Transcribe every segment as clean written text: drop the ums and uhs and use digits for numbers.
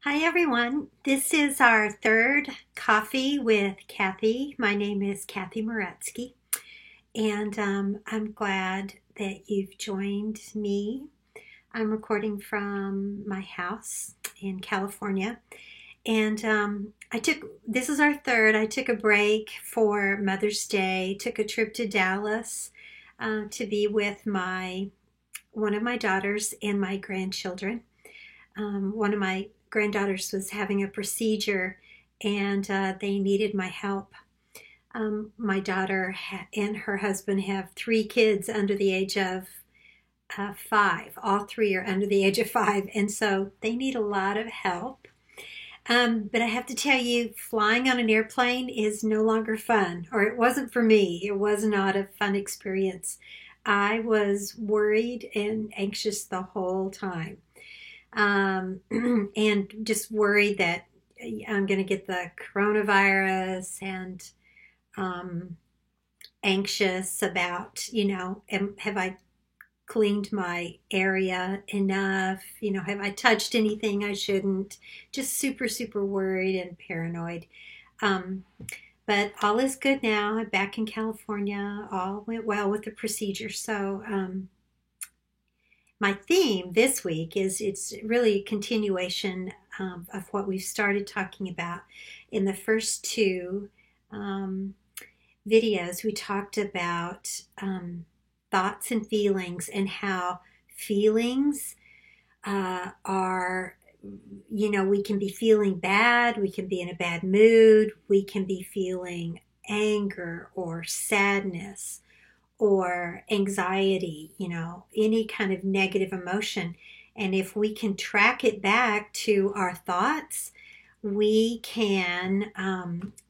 Hi everyone. This is our third coffee with Kathy. My name is Kathy Moretsky, and I'm glad that you've joined me. I'm recording from my house in California, and this is our third. I took a break for Mother's Day, took a trip to Dallas to be with one of my daughters and my grandchildren. One of my granddaughters was having a procedure and they needed my help. My daughter and her husband have three kids under the age of five. All three are under the age of five, and so they need a lot of help. But I have to tell you, flying on an airplane is no longer fun, or it wasn't for me. It was not a fun experience. I was worried and anxious the whole time, and just worried that I'm going to get the coronavirus and um, anxious about, have I cleaned my area enough? Have I touched anything I shouldn't? Just super, super worried and paranoid. Um, but all is good now. I'm back in California. All went well with the procedure. So, my theme this week is it's really a continuation of what we've started talking about in the first two um, videos. We talked about thoughts and feelings, and how feelings are, we can be feeling bad, we can be in a bad mood, we can be feeling anger or sadness or anxiety, any kind of negative emotion. And if we can track it back to our thoughts, we can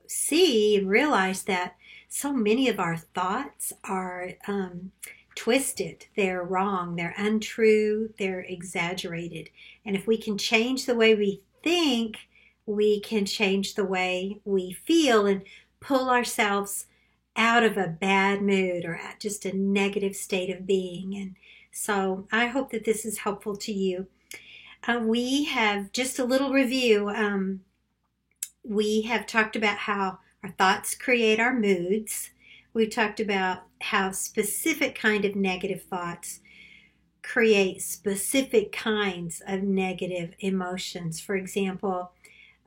see and realize that so many of our thoughts are twisted, they're wrong, they're untrue, they're exaggerated. And if we can change the way we think, we can change the way we feel and pull ourselves out of a bad mood or just a negative state of being. And so I hope that this is helpful to you. We have just a little review. We have talked about how our thoughts create our moods. We've talked about how specific kind of negative thoughts create specific kinds of negative emotions. For example,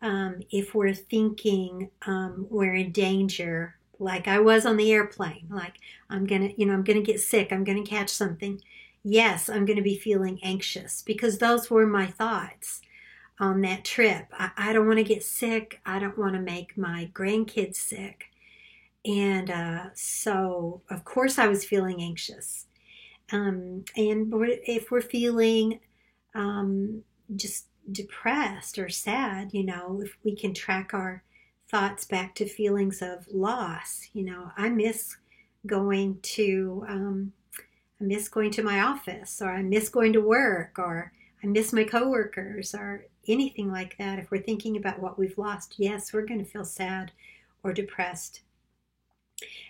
if we're thinking we're in danger, like I was on the airplane, like I'm gonna get sick, I'm gonna catch something. Yes, I'm gonna be feeling anxious because those were my thoughts on that trip. I don't want to get sick. I don't want to make my grandkids sick. And so, of course, I was feeling anxious. And if we're feeling just depressed or sad, if we can track our thoughts back to feelings of loss. I miss going to my office, or I miss going to work, or I miss my coworkers, or anything like that. If we're thinking about what we've lost, yes, we're going to feel sad or depressed.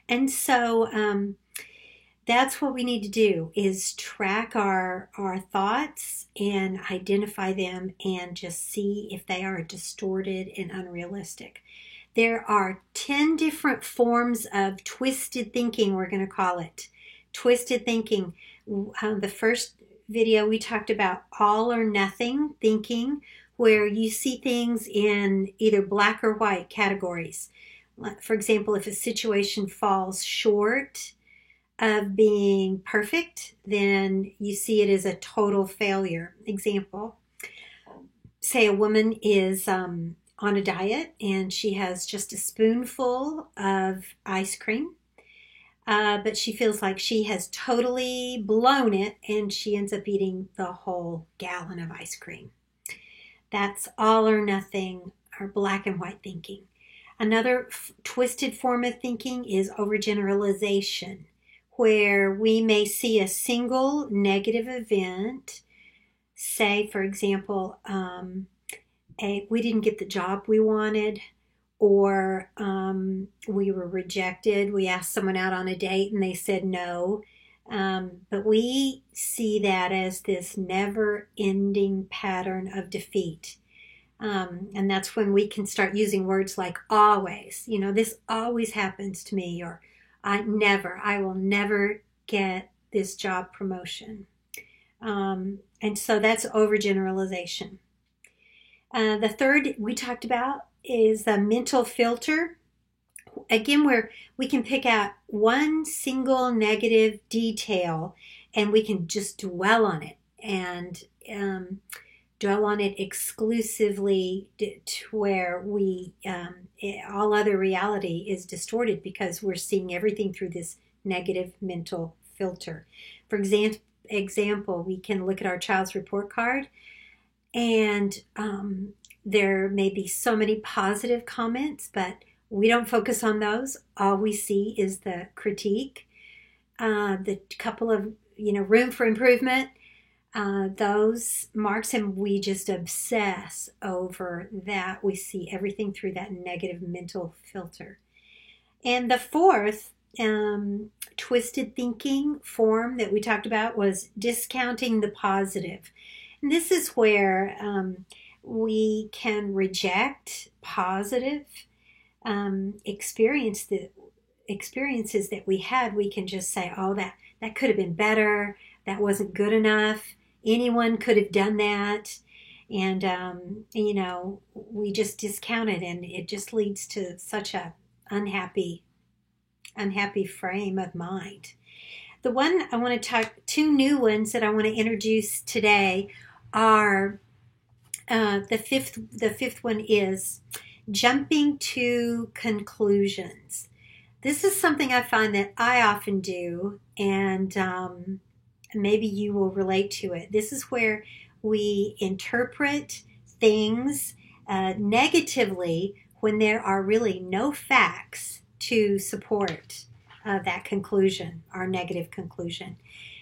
And so that's what we need to do, is track our thoughts and identify them and just see if they are distorted and unrealistic. There are 10 different forms of twisted thinking, we're going to call it. Twisted thinking. The first video we talked about all or nothing thinking, where you see things in either black or white categories. For example, if a situation falls short of being perfect, then you see it as a total failure. Example, say a woman is on a diet and she has just a spoonful of ice cream, but she feels like she has totally blown it and she ends up eating the whole gallon of ice cream. That's all or nothing, or black and white thinking. Another twisted form of thinking is overgeneralization, where we may see a single negative event. Say, for example, we didn't get the job we wanted, or we were rejected. We asked someone out on a date and they said no. But we see that as this never-ending pattern of defeat. And that's when we can start using words like always. This always happens to me, or I will never get this job promotion. And so that's overgeneralization. The third we talked about is the mental filter. Again, where we can pick out one single negative detail and we can just dwell on it and dwell on it exclusively to where all other reality is distorted because we're seeing everything through this negative mental filter. For example, we can look at our child's report card and there may be so many positive comments, but we don't focus on those. All we see is the critique, the couple of, room for improvement, those marks, and we just obsess over that. We see everything through that negative mental filter. And the fourth twisted thinking form that we talked about was discounting the positive. And this is where we can reject positive experiences that we had. We can just say, oh, that could have been better. That wasn't good enough. Anyone could have done that. And, we just discount it, and it just leads to such a unhappy frame of mind. The one I want to talk, two new ones that I want to introduce today are the fifth one is jumping to conclusions. This is something I find that I often do, and maybe you will relate to it. This is where we interpret things negatively when there are really no facts to support that conclusion, our negative conclusion.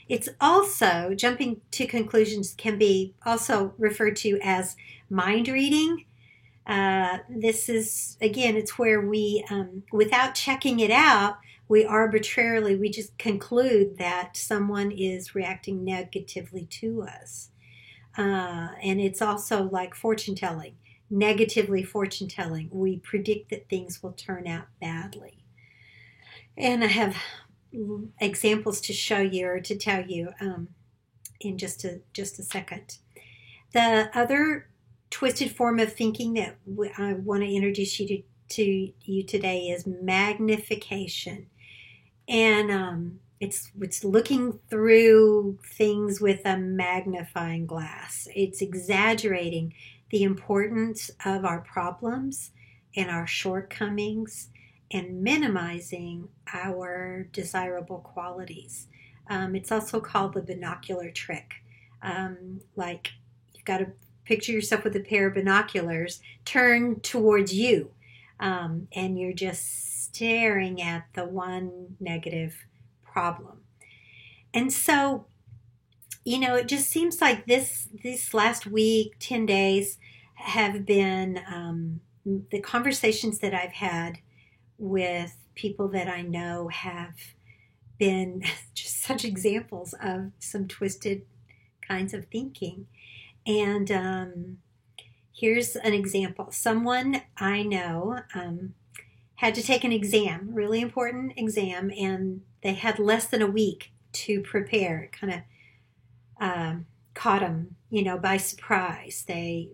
It's also, jumping to conclusions can be also referred to as mind reading. This is, again, it's where we, without checking it out, we just conclude that someone is reacting negatively to us. And it's also like fortune telling, negatively fortune telling. We predict that things will turn out badly. And I have examples to show you or to tell you in just a second. The other twisted form of thinking that I want to introduce you to you today is magnification. And it's looking through things with a magnifying glass. It's exaggerating the importance of our problems and our shortcomings and minimizing our desirable qualities. It's also called the binocular trick. Like you've got to picture yourself with a pair of binoculars turned towards you, and you're just staring at the one negative problem. And so, it just seems like this last week, 10 days, have been the conversations that I've had with people that I know have been just such examples of some twisted kinds of thinking. And here's an example. Someone I know had to take an exam, really important exam, and they had less than a week to prepare. It kind of caught them, by surprise. They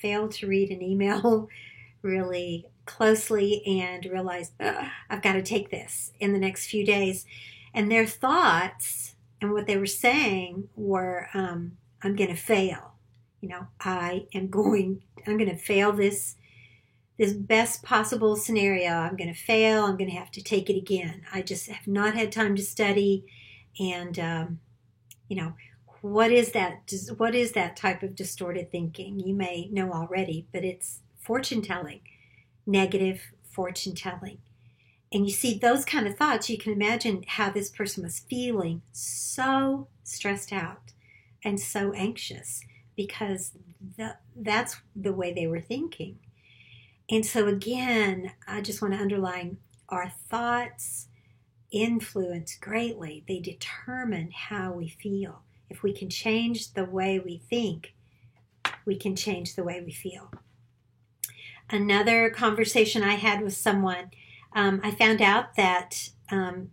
failed to read an email really closely and realized, I've got to take this in the next few days. And their thoughts and what they were saying were, I'm going to fail. I'm going to fail this best possible scenario. I'm going to fail. I'm going to have to take it again. I just have not had time to study. And, what is that? What is that type of distorted thinking? You may know already, but it's fortune telling, negative fortune telling. And you see those kind of thoughts, you can imagine how this person was feeling so stressed out and so anxious because that's the way they were thinking. And so again, I just want to underline, our thoughts influence greatly. They determine how we feel. If we can change the way we think, we can change the way we feel. Another conversation I had with someone, I found out that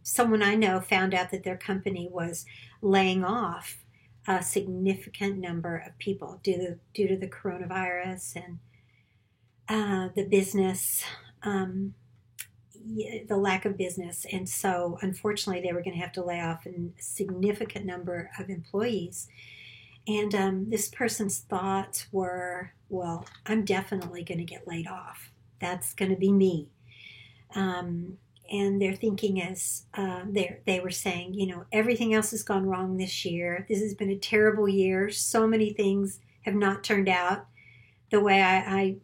someone I know found out that their company was laying off a significant number of people due to the coronavirus and the business, the lack of business. And so, unfortunately, they were going to have to lay off a significant number of employees. And this person's thoughts were, well, I'm definitely going to get laid off. That's going to be me. And their thinking is, they were saying, everything else has gone wrong this year. This has been a terrible year. So many things have not turned out the way I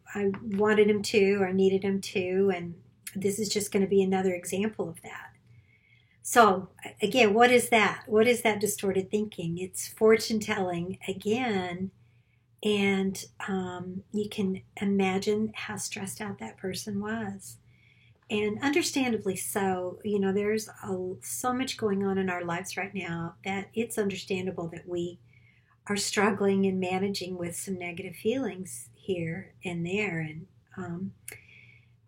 wanted them to or needed them to. And this is just going to be another example of that. So again, what is that? What is that distorted thinking? It's fortune telling again. And you can imagine how stressed out that person was. And understandably so. There's so much going on in our lives right now that it's understandable that we are struggling and managing with some negative feelings here and there. And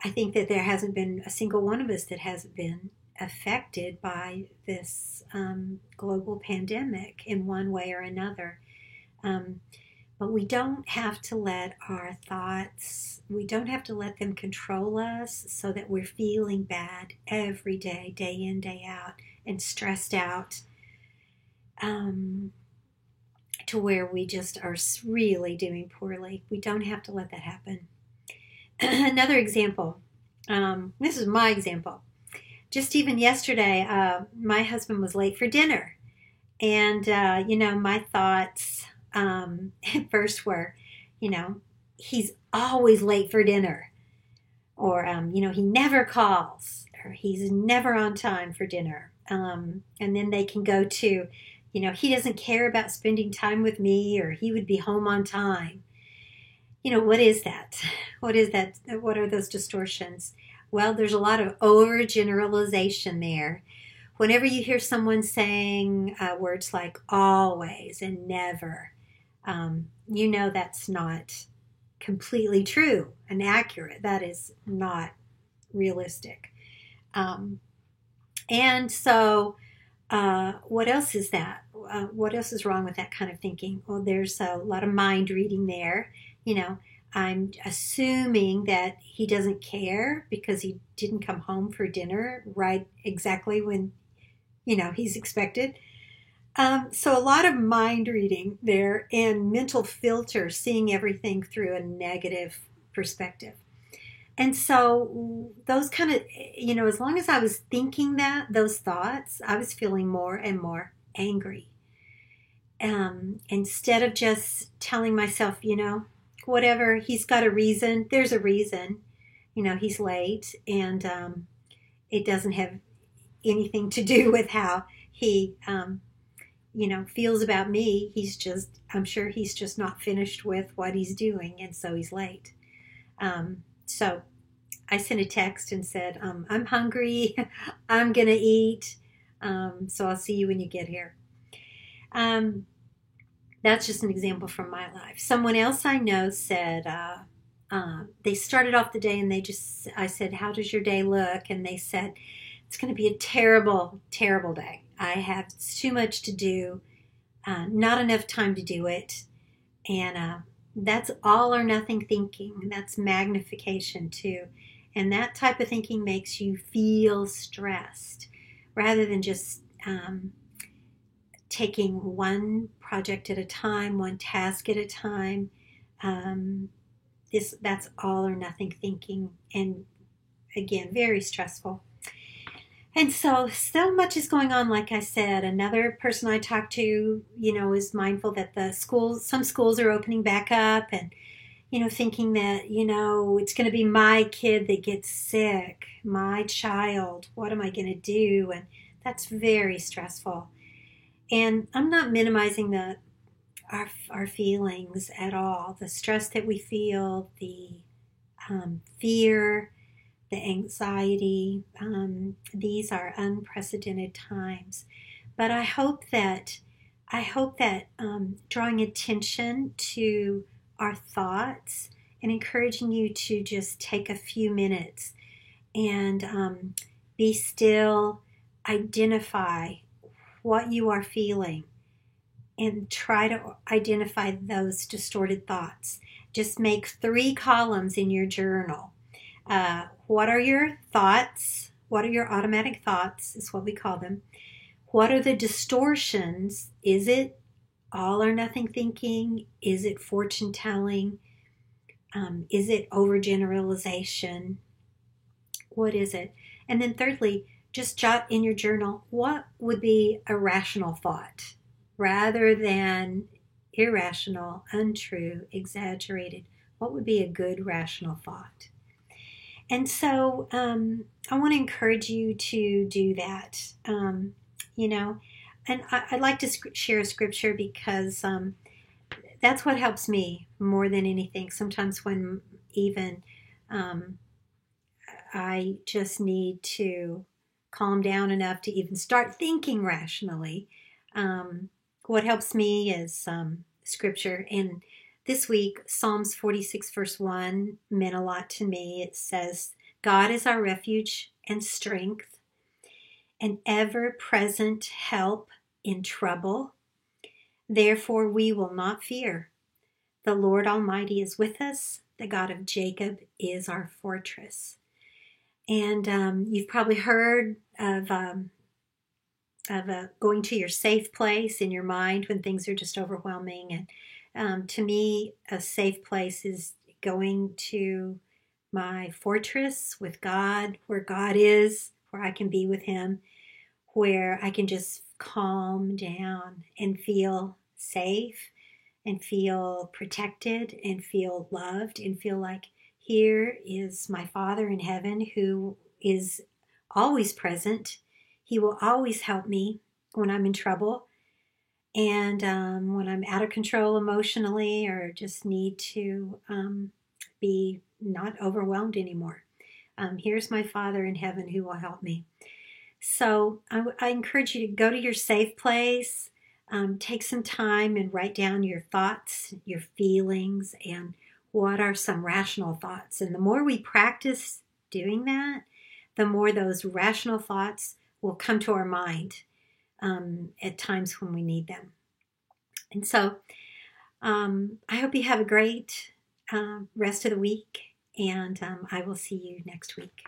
I think that there hasn't been a single one of us that hasn't been affected by this global pandemic in one way or another. But we don't have to let our thoughts, we don't have to let them control us so that we're feeling bad every day, day in, day out, and stressed out to where we just are really doing poorly. We don't have to let that happen. Another example, this is my example. Just even yesterday, my husband was late for dinner. And, my thoughts at first were, he's always late for dinner. Or, he never calls. Or he's never on time for dinner. And then they can go to, he doesn't care about spending time with me, or he would be home on time. What is that? What is that? What are those distortions? Well, there's a lot of overgeneralization there. Whenever you hear someone saying words like always and never, that's not completely true and accurate. That is not realistic. And so what else is that? What else is wrong with that kind of thinking? Well, there's a lot of mind reading there. I'm assuming that he doesn't care because he didn't come home for dinner right exactly when, he's expected. So a lot of mind reading there and mental filter, seeing everything through a negative perspective. And so those kind of, as long as I was thinking those thoughts, I was feeling more and more angry. Instead of just telling myself, whatever, he's got a reason. There's a reason, he's late, and it doesn't have anything to do with how he, feels about me. I'm sure he's just not finished with what he's doing, and so he's late. So I sent a text and said, I'm hungry. I'm going to eat. So I'll see you when you get here. That's just an example from my life. Someone else I know said, they started off the day and I said, how does your day look? And they said, it's going to be a terrible, terrible day. I have too much to do, not enough time to do it. And that's all or nothing thinking. That's magnification too. And that type of thinking makes you feel stressed rather than just taking one project at a time, one task at a time. That's all or nothing thinking, and again, very stressful. And so much is going on. Like I said, another person I talked to, is mindful that some schools are opening back up, and thinking that it's going to be my kid that gets sick, my child. What am I going to do? And that's very stressful. And I'm not minimizing our feelings at all. The stress that we feel, the fear, the anxiety, these are unprecedented times. But I hope that drawing attention to our thoughts and encouraging you to just take a few minutes and be still, identify what you are feeling, and try to identify those distorted thoughts. Just make 3 columns in your journal. What are your thoughts? What are your automatic thoughts, is what we call them. What are the distortions? Is it all or nothing thinking? Is it fortune telling? Is it overgeneralization? What is it? And then thirdly, just jot in your journal, what would be a rational thought rather than irrational, untrue, exaggerated? What would be a good rational thought? And so I want to encourage you to do that. You know, and I'd like to share a scripture because that's what helps me more than anything. Sometimes when even I just need to calm down enough to even start thinking rationally. What helps me is scripture. And this week, Psalms 46 verse 1 meant a lot to me. It says, God is our refuge and strength, an ever-present help in trouble. Therefore we will not fear. The Lord Almighty is with us. The God of Jacob is our fortress. And you've probably heard of going to your safe place in your mind when things are just overwhelming. And to me, a safe place is going to my fortress with God, where God is, where I can be with Him, where I can just calm down and feel safe and feel protected and feel loved and feel like here is my Father in heaven who is always present. He will always help me when I'm in trouble and when I'm out of control emotionally or just need to be not overwhelmed anymore. Here's my Father in heaven who will help me. So I encourage you to go to your safe place, take some time and write down your thoughts, your feelings, and what are some rational thoughts. And the more we practice doing that, the more those rational thoughts will come to our mind at times when we need them. And so I hope you have a great rest of the week, and I will see you next week.